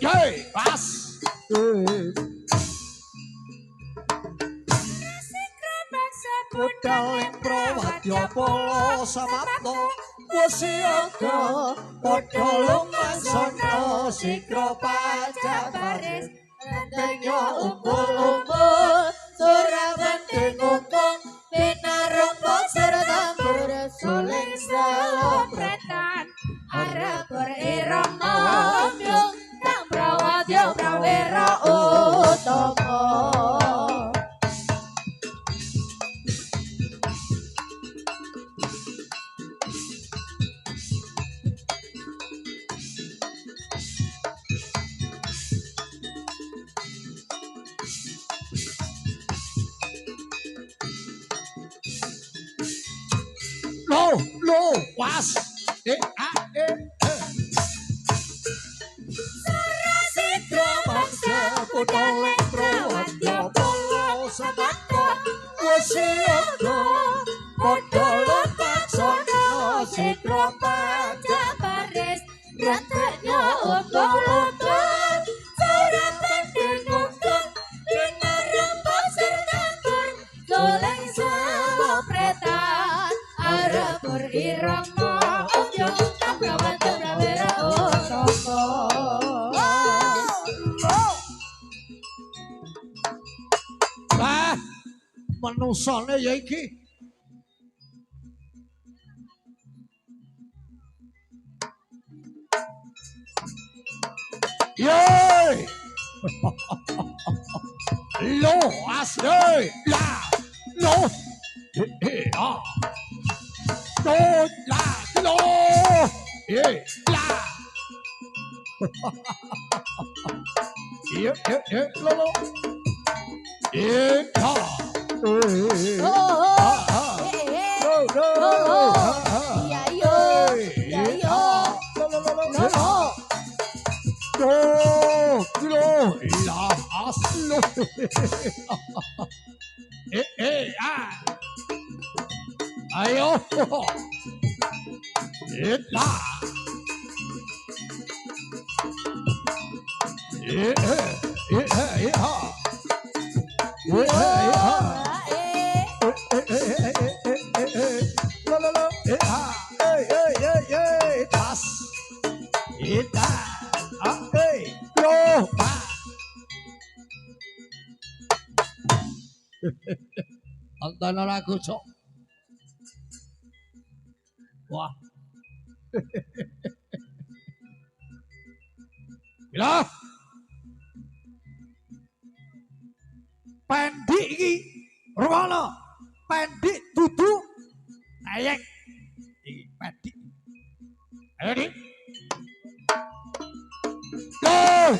Yoi, pas. Budhaling prawadya pala samapta wasiyaga padha lumaksana sikra pajabaris rentenya umbul-umbul surabening ungkung pinarumpa serta bersuling salopretan arep berirama myung kang prawadya prawira utama. Lo, was. Sarasitra bangsa budhaling prawadya pala samapta wasiyaga padha lumaksana sikra pajabaris rentenya umbul-umbul surabening ungkung pinarumpa serta bersuling salopretan arep berirama ujung kang prawadya prawira utama. Lah, manusane ya iki. Yey! Lo, as, yey! La! Lo! Ah! Lo, la! Lo! Yey! La! Lo, lo! Ha! Ayo, la, Antara lagu cok. Wah. Bila pendik iki rono pendik dudu ayek iki pendik. Ayo dik. Yo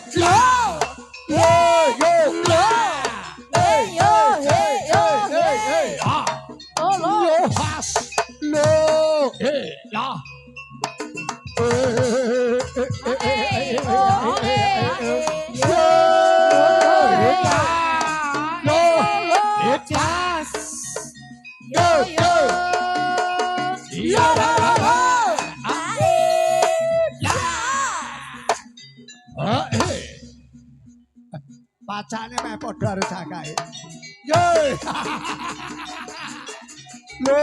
pacane meh padha karo jakae. Yo. Lo.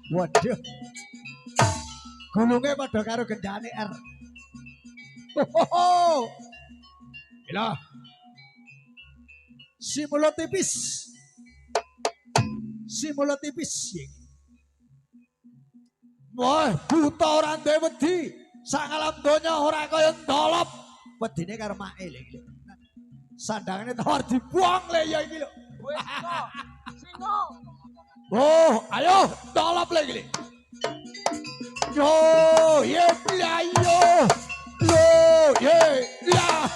Waduh. Gulunge padha karo gendane R. Gila. Simula tipis. Wah, buta ora ndek wedi. Sak alam donya ora kaya ndolop. Wedine karo make lho iki. Sandangane tawar dibuang le ya iki lho. Wis kok. Singo. Oh, ayo ndolop le iki. Yo, ye playo. Lo, ye, la.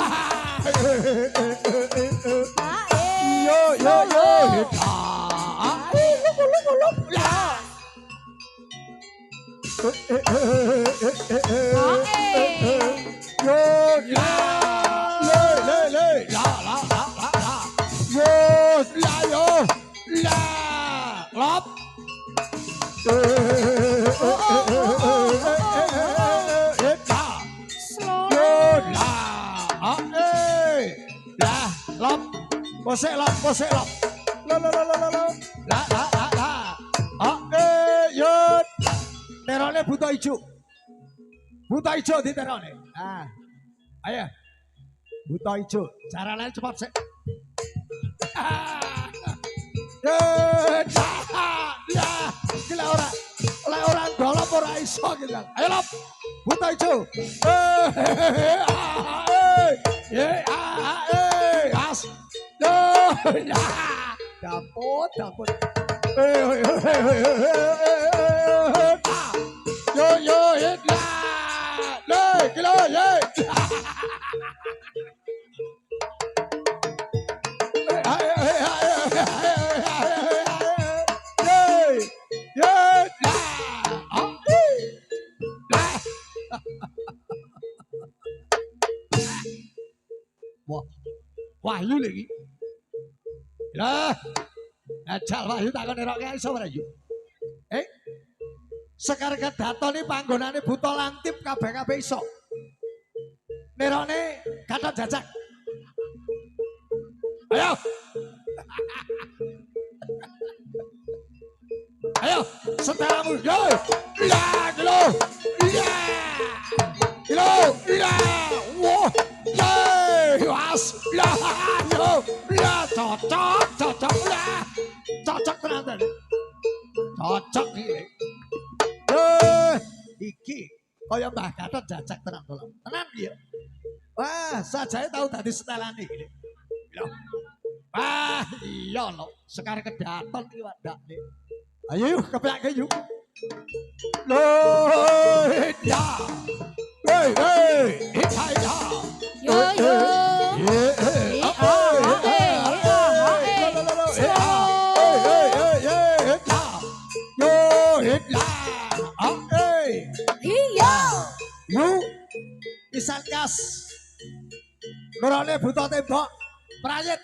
Yo, la. la le la yo la yo la lop Posek lop la yut terone buta ijo di terone ayo buta ijo carane cepat sik gila ora dolop ora iso gila ayo lop buta ijo as dapot yo hit la kilo ye Wahyu lagi. Lah, ajal Wahyu takon nerokke iso ora yu. Sekar kedatone panggonane buta lantip kabeh-kabeh iso. Nerone Gatot Jajak. Ayo. Ayo, setelamu. Yo. Ya, kilo. Ya. Kilo. Ya. Wah. Was, lah, yo, lah, cocok, lah, cocok tenan, cocok iki, iki, kaya Mbah Gatot Jajak tenan tolong, tenan ya, wah, sajane tahu tadi setelan iki, wah, iya lo, sekar kedaton iki wadak nih, ayo yuk, keplak yuk, loh, ya. Hey, ya. Yo yo. Pisan kas. Nurane buta tembok. Prayit.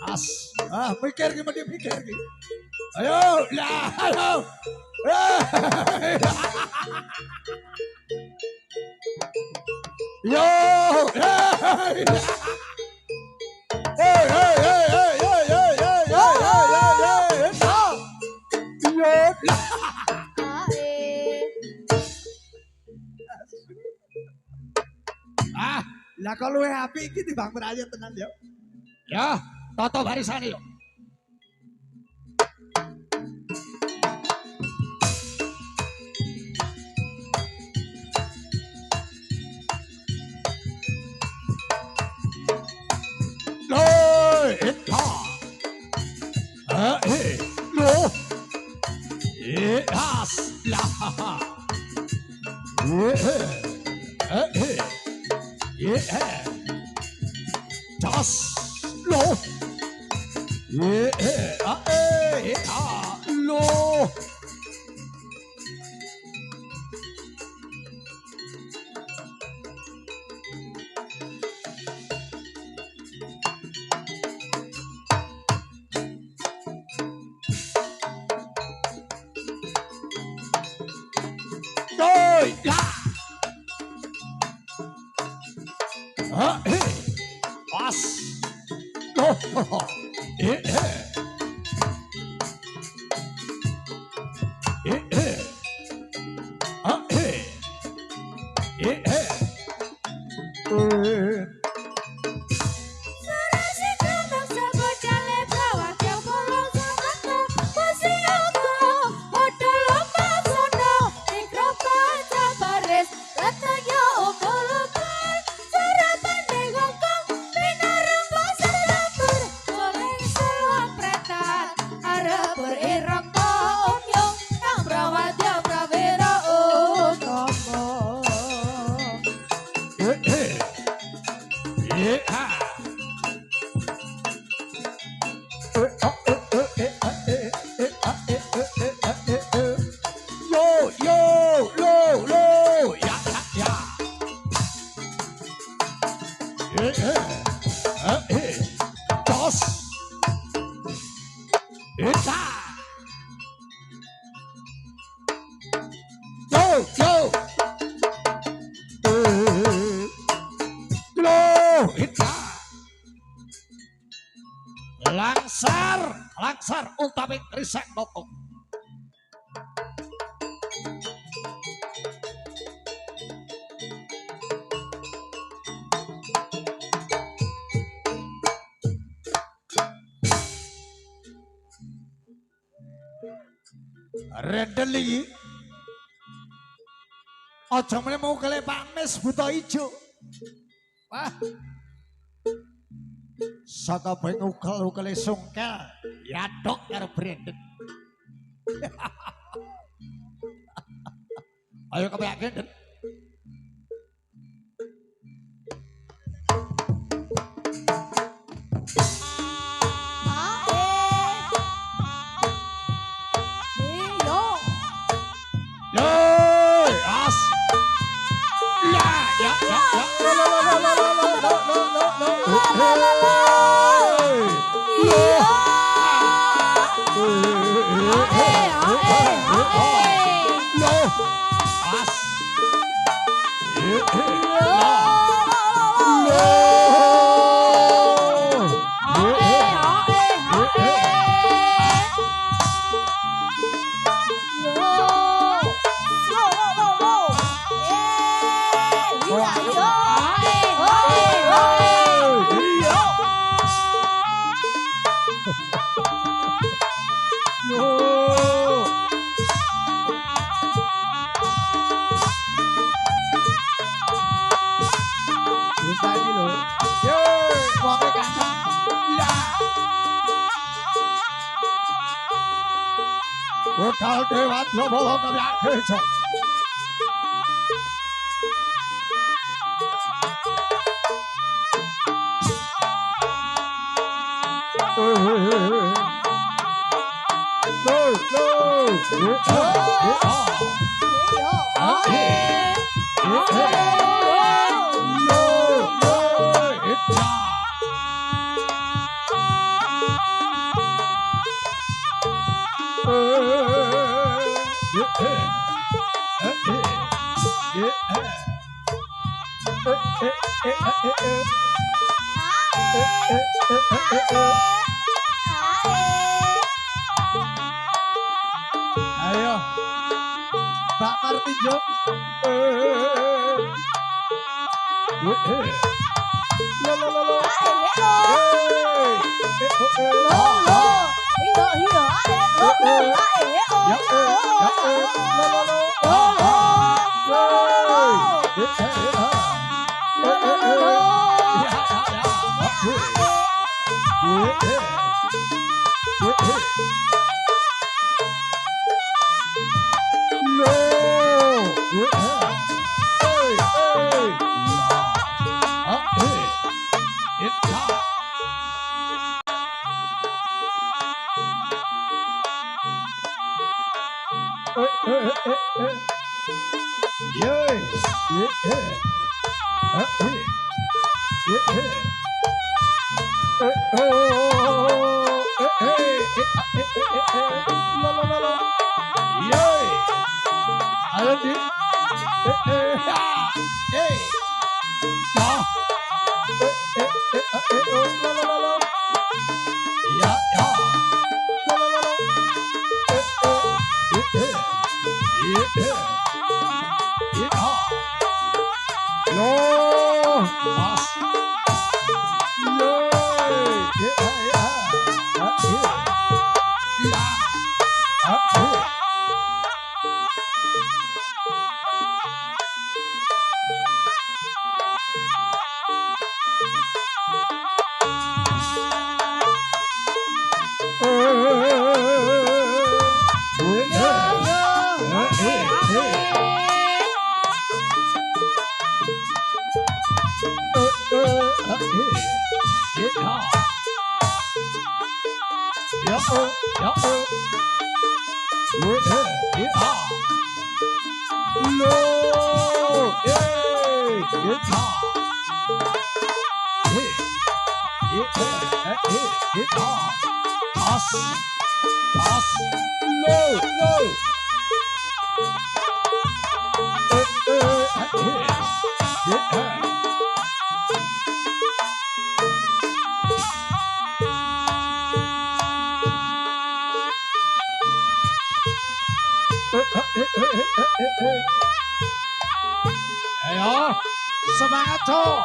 As. Mikir ki mesti mikir ki. Ayo, lah, ayo. Yo, lah kalau api iki timbang merayat tenan yo. Ya, toto barisane yo. Ita. Yo, yo. Glow, Ita. Langsar, langsar ultami risek notok. Redeli aja meneh mau kele pamis buta ijo. Wah. Saka beng ukel-ukele sungkel yadok karo Brandon. Ayo kepeyakin Den. Kal dewat lo bolo kayak kecok. Ayo, Mbak Martijo. Pas. Lo. Ayo, semangat cok.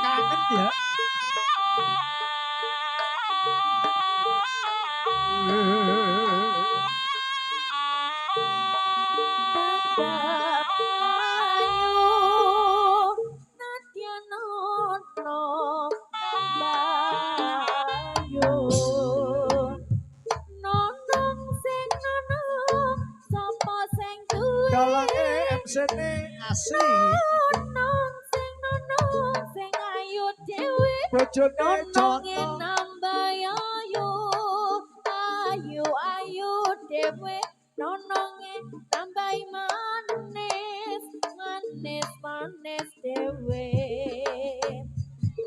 Kangen ya. Dalange MC-ne asik. Bojone jono. Ayu dewe nononge tambahi manis manis dewe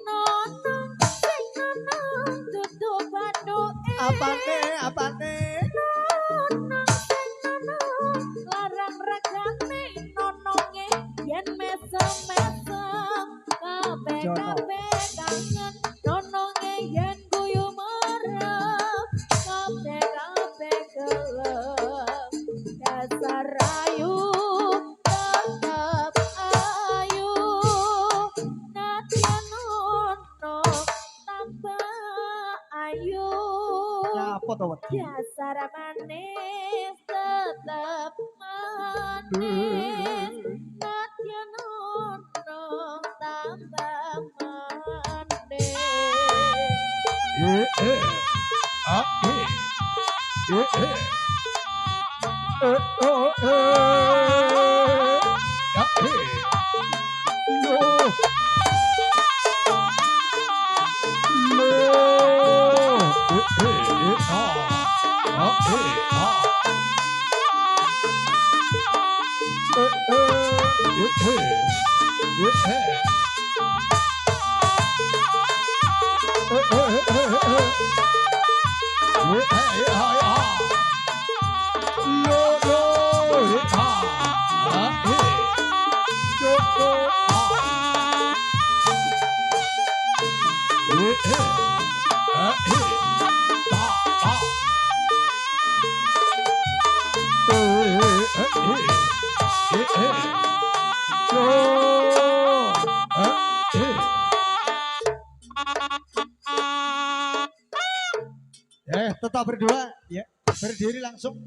nonong sing nonong dudu badoke Apane? nonong sing nonong larang regane nononge yen mesem-mesem kabeh kangen nononge yen guyu merem kabeh gelem dasar ayu tetep ayu nadyan ono tambah ayu Nyapa to wedi? dasar manis tetep manis nadyan ono tambah manis Tetap berdua ya, berdiri langsung.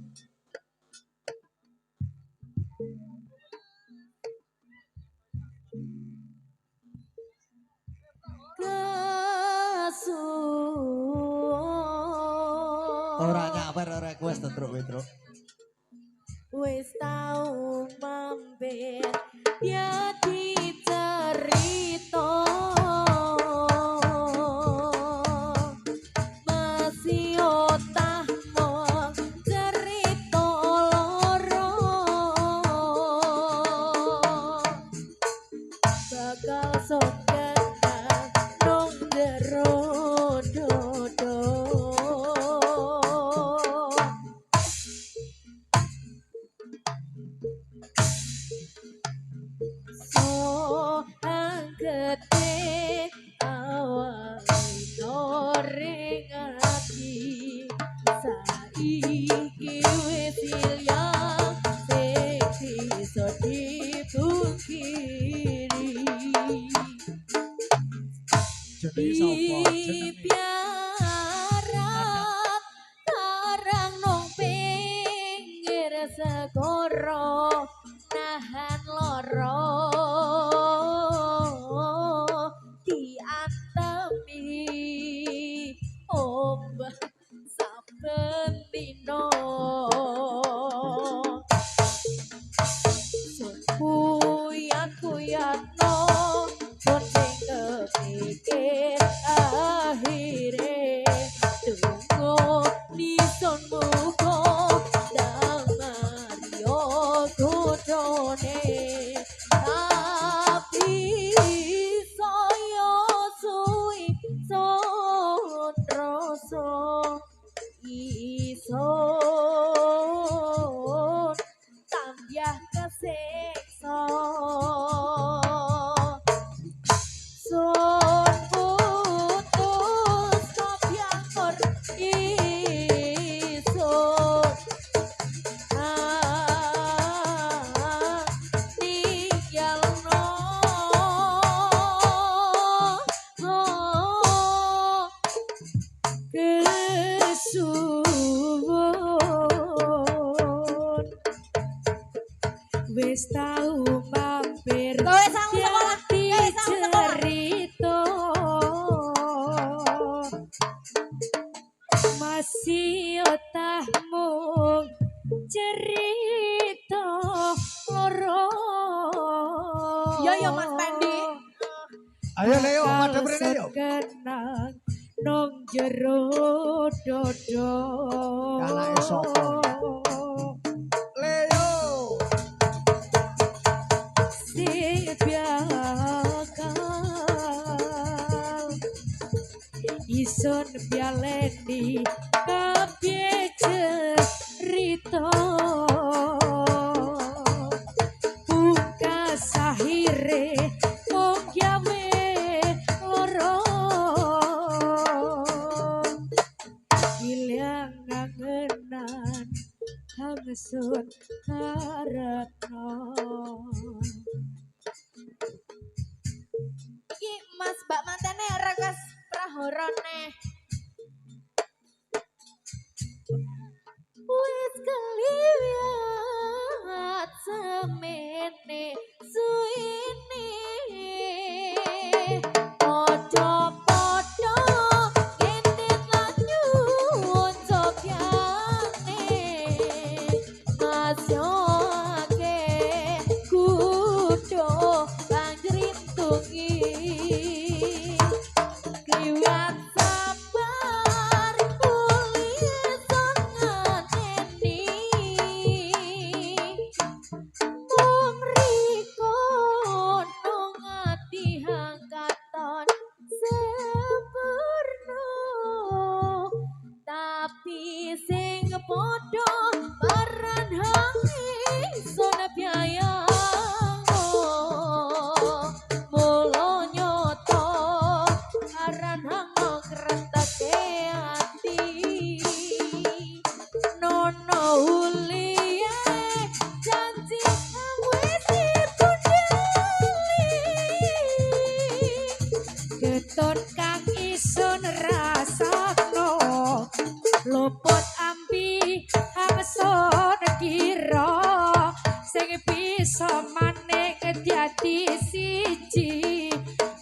Ora nyawer ora request Truk Truk. Wis tau mampir ya dicerita masih otah mong cerita loro bakal sokenang nong jero dodo gede awal ring ati saiki wis ilang sing iso dipungkiri piarat karang nong pinggir segoro nahan lo tapi saya suwi son rasa ison tambah kesiksa sun putus kabyangur ison ninggalno kesuwun wis tau mampir dadi cerita masih otah mung cerita loro Yo Mas Pendi. Ayo Leo, madem rene yo. kenang nong jero dodo Anake sapa? Leo. sing bakal ison bialeni kabeh cerita buka sahire mung gawe loro ilang ngangenan hangsun karetno Iki Mas Mbak mantene rekas prahorone. wis keliwat semene suwene padha-padha ngentit lan nyuwun sopyane masyake kudu panjrintungi kliwat sabar ulisan nganeni mung riko nang ati hangkaton sempurna tapi sing padha paran hangi son biayang mulo nyoto aran hango kretake ati nono uliye janji wis dibudali keton kang isun rasakno luput ambi hangson kira sing bisa maning dadi siji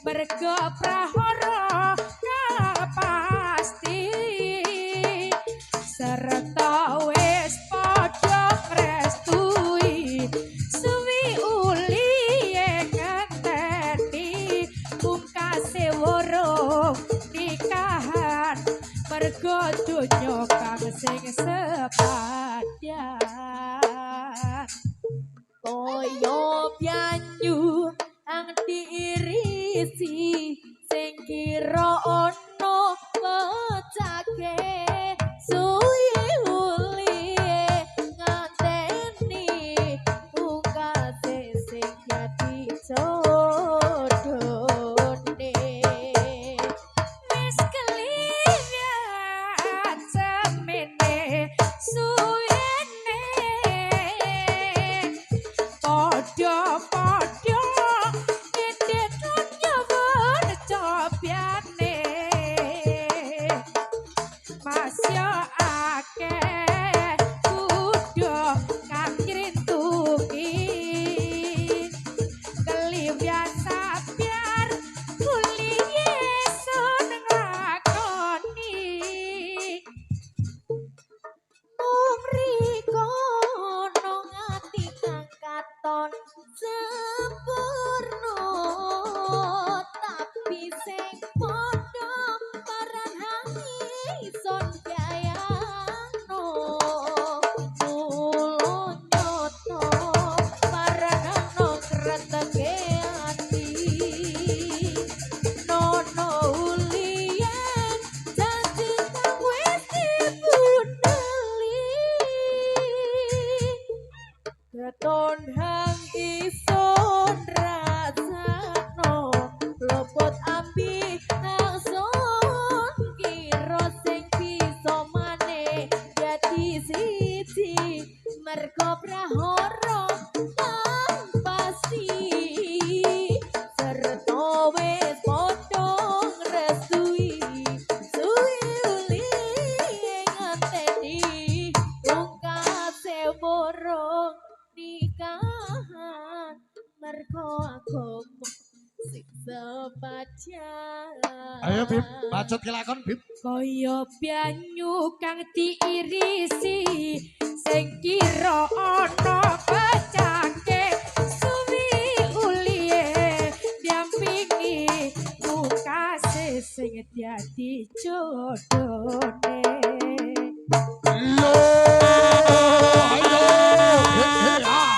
merga prahara pasti serta wis padha ngrestui suwi uli ngenteni pungkase woro nikahan merga donya kang sing sepadyan koyo banyu ang diirisi sing kira ana pecake suwi uliye nganteni pungkase sing dadi jodone wis keliwat semene suwene padha-padha ngentit lan nyawon cobyane masya akeh kudu kakrintungi keliwat sabar kuliye sun nglakoni mung riko nang ati kang katon sempurna tapi sing padha paran hangi son biayano mulo nyoto paran Katon hang ison rasano lopot ambi angson kiro sing bisa maneh dadi siji mergo prahara kang pasti serta wis padha ngrestui suwi uli ngenteni pungkase borong nikahan mergo agama sing sepadan. Ayo Bim, bacot kelakon Bim. Kaya banyu kang diirisi sing kira ana kacake suwi ulihe diampingi mukase sing dadi jodone. Yo, ayo, ah.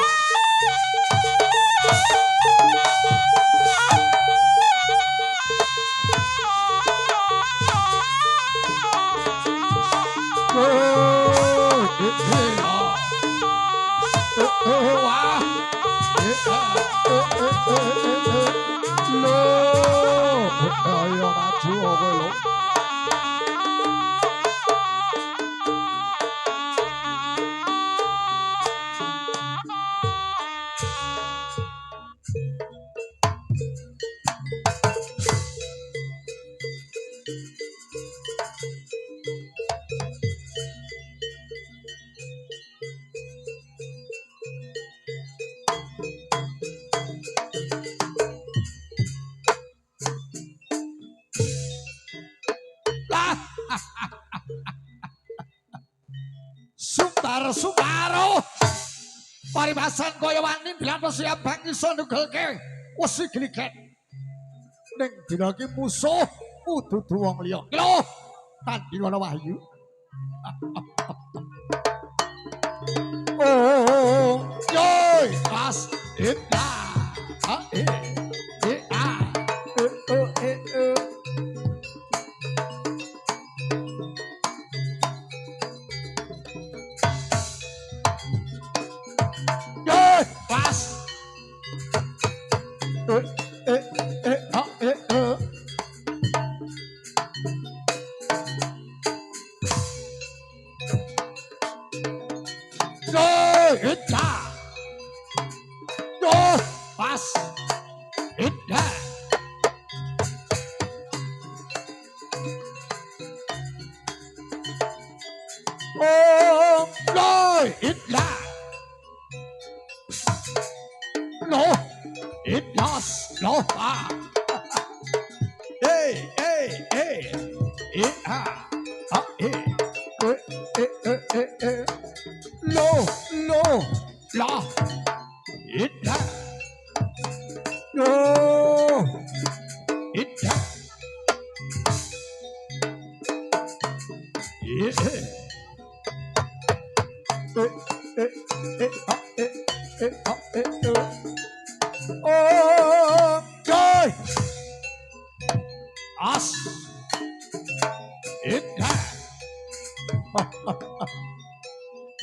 Sumbaro paribasan kaya wani bilang siap bang iso nugelke wesi gliget ning dina iki musuh dudu wong liya lho tanding ana wahyu oh yoy pas ita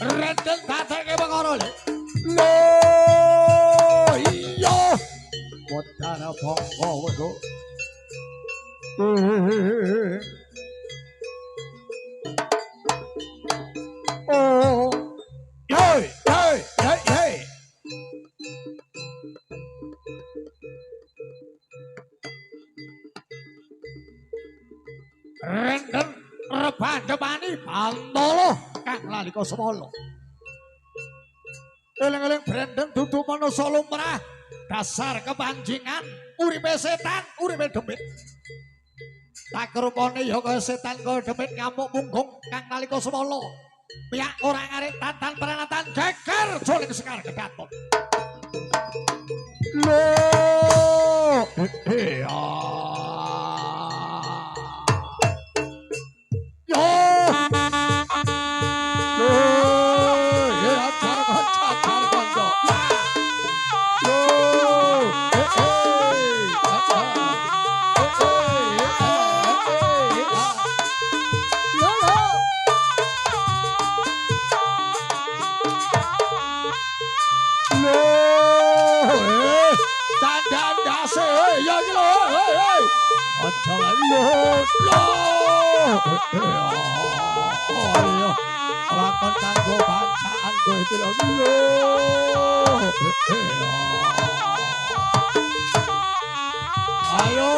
Renten datake pengoro lho. Lho iya. Wadana bangga wedo. Oh. Yoi, yoi, yoi, yoi. Renten rebandemani Bantala kang lalika semala. Eling-eling Brandon dudu manungsa lumrah, dasar kepanjingan, uripe setan, uripe demit. Tak rupane ya kaya setan kaya demit ngamuk munggung kang nalika semala. Pihak ora ngarep tatan peranatan geger jole sekar kedaton. Lho, Candaan dase ya iki lho. Hei. Aja lho. Ayo. Lakon kanggo bancaan kowe iki lho. Ayo.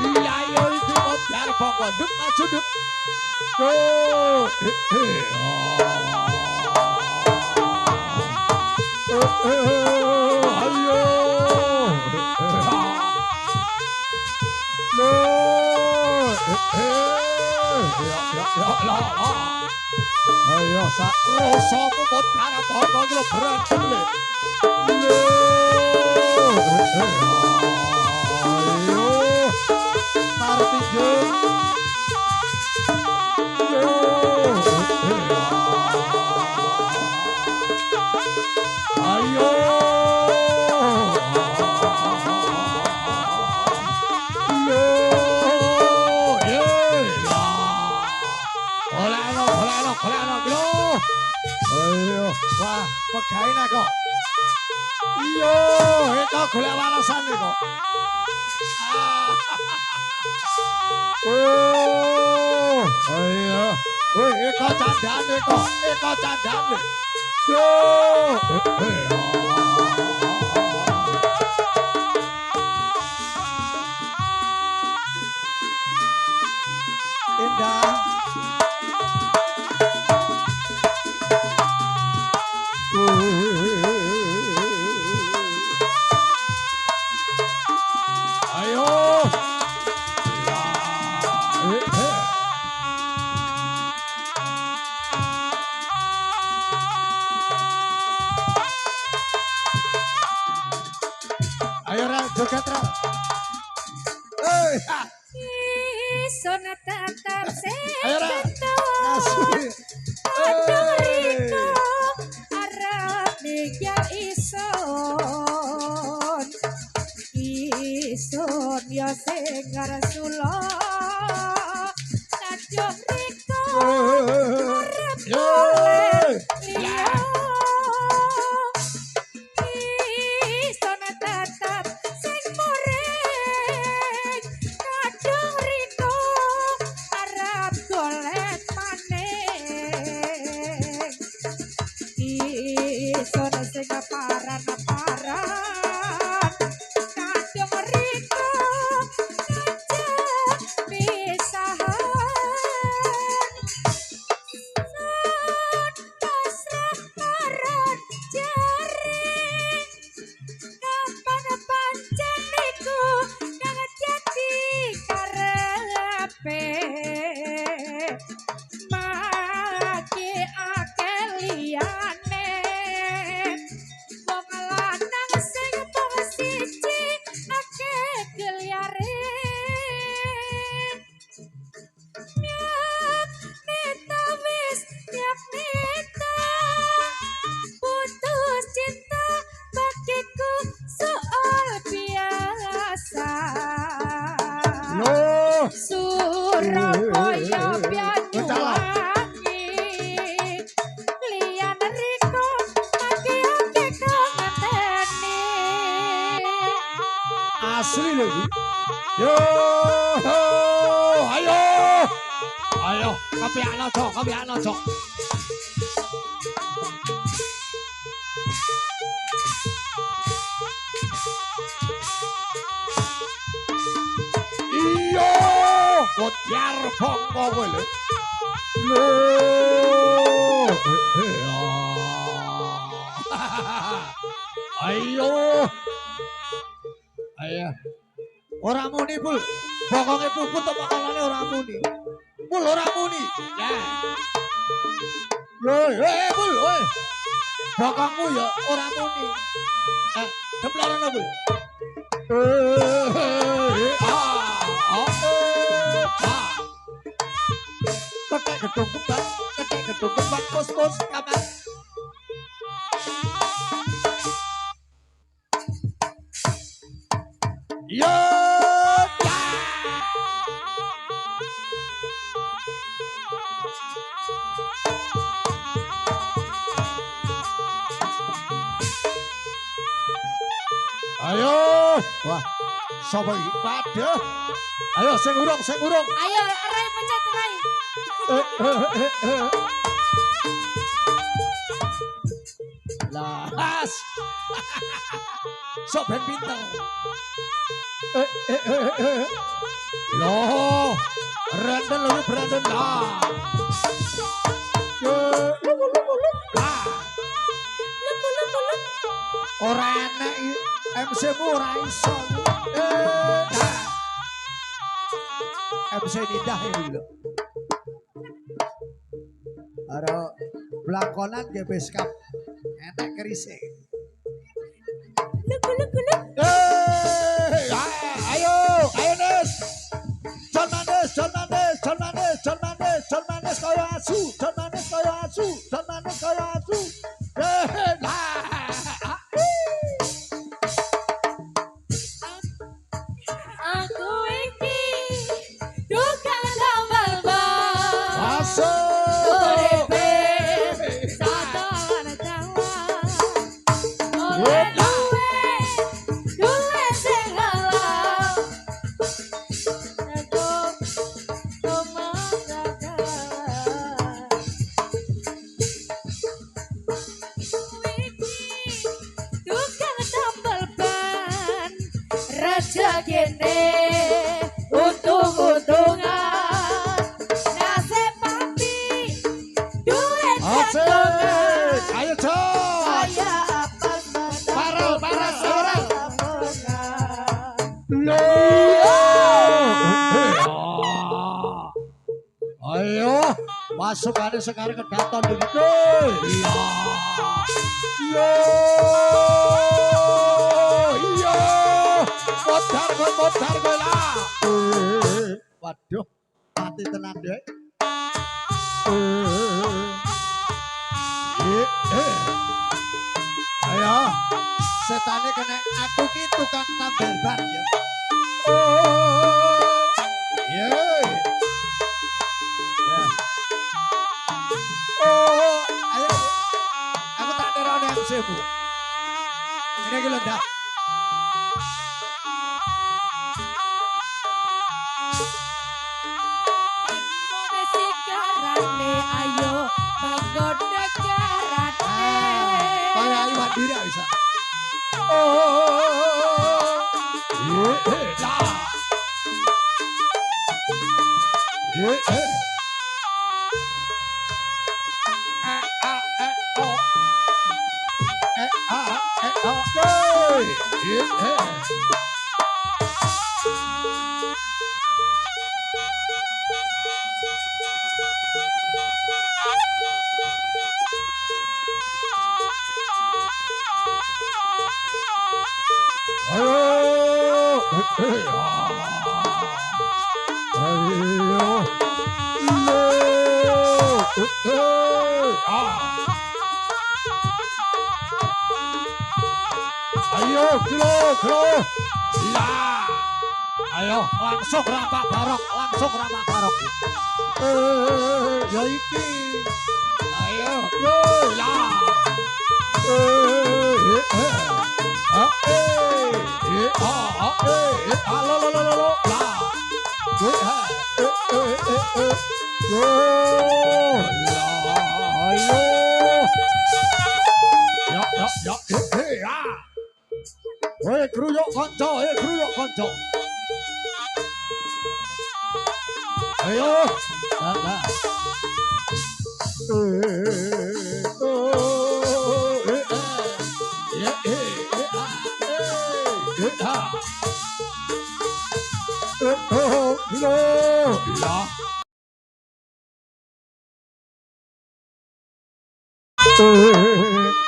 Iya ayo iki kok biar pokok dut maju dut. Ayo sak rasamu mut karep apa iki lho berantem le. Ayo taruh pinggir. Ayo. Wah, pegain aku. Iyo, itu golek warasan itu. Oh, iya. Wih, itu candaan itu. Itu candaan. Yo. Indah. Ayo. Ayo Ra, joget Ra. Ison tetap Ayo Ra. sebentar. Aduh Riko, arep nikah ison. Ison ya sing ngarsula. Aduh Riko, arep golek liya. Ison tetap sing muring. Aduh Riko, arep golek maneh. Ison sing paran-paran. Kadung Riko ngajak pisahan. Sun pasrah marang jaring. Kapan pancen iku kang dadi karepe. Maki akeh liyane. Wong lanang sing mung siji akeh geliare. Nyak neta wis nyak neta. Putus cinta bagiku soal biasa. Yo. Surabaya Banyuwangi liyan Riko ake-ake kangeteni. Asli lho iki. Yo. Ayo. Ayo, kepiakno Cok, kepiakno Cok. Iya, kotiar bongko kowe lho. Lho. Ayo. Ayo. Ora muni, Bul. Bokonge puput apa kalane ora muni. Bul ora muni. Ya. Lho, Bul, oi. Bokongmu ya ora muni. Demplono, Bul. Ketek gedung kebang, pos-pos kamar. Yo, Ayo. Wah, sapa iki? Waduh. Ayo sing urung, sing urung. Ayo, Rai pencet Rai. Las. Sok ben pinter. Loh, Brandon lho Brandon lah. Lah. Ora enek MC-mu ora iso. MC Nindah ini lho. Aro blakonan ge beskap enek kerise. Ayo, ayo Nes. Jon Manis, Jon Manis, Jon Manis, Jon Manis, Jon Manis kaya asu, Jon Manis kaya asu, Jon Manis kaya asu. Aku iki tukang tambal ban. Masuk. Uripe satolan Jawa. Ora duwe sing halal. Aku pemadakan. Tukang tambal ban. Rezekine untung-untungan. Nasib mati duit Asik. gantongan. Ayo Jon. Saya apa Parel, parel, parel. Ayo, masukannya sekarang ke daton begitu. Iya. Iya. Iya. Modar gue lah. Waduh, mati tenan deh. Ayo, setane kena aku ki tukang tambal ban ya. Iya. Ayo. Aku tak terone MC-mu. Ini iki lho, Ndak. Sikarane ayo menggoda karane. Kaya ayu mandiri bisa. Ayo, kilo. Lah. Ayo, langsung rapak barok, ya iki. Ayo, yo, lah. Lo, lah. Ayo. Ya. Kruyuk konco. Ayo. Nah.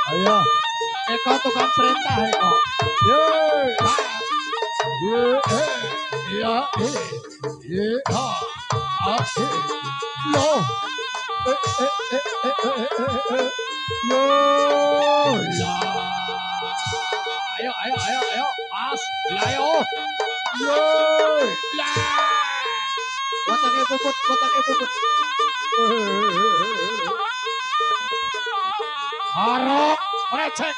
Ayo, Eko tukang perintah Eko. Ayo, pas, ayo. Kotaknya puput. Harok, recek.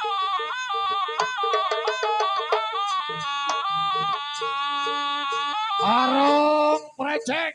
cek.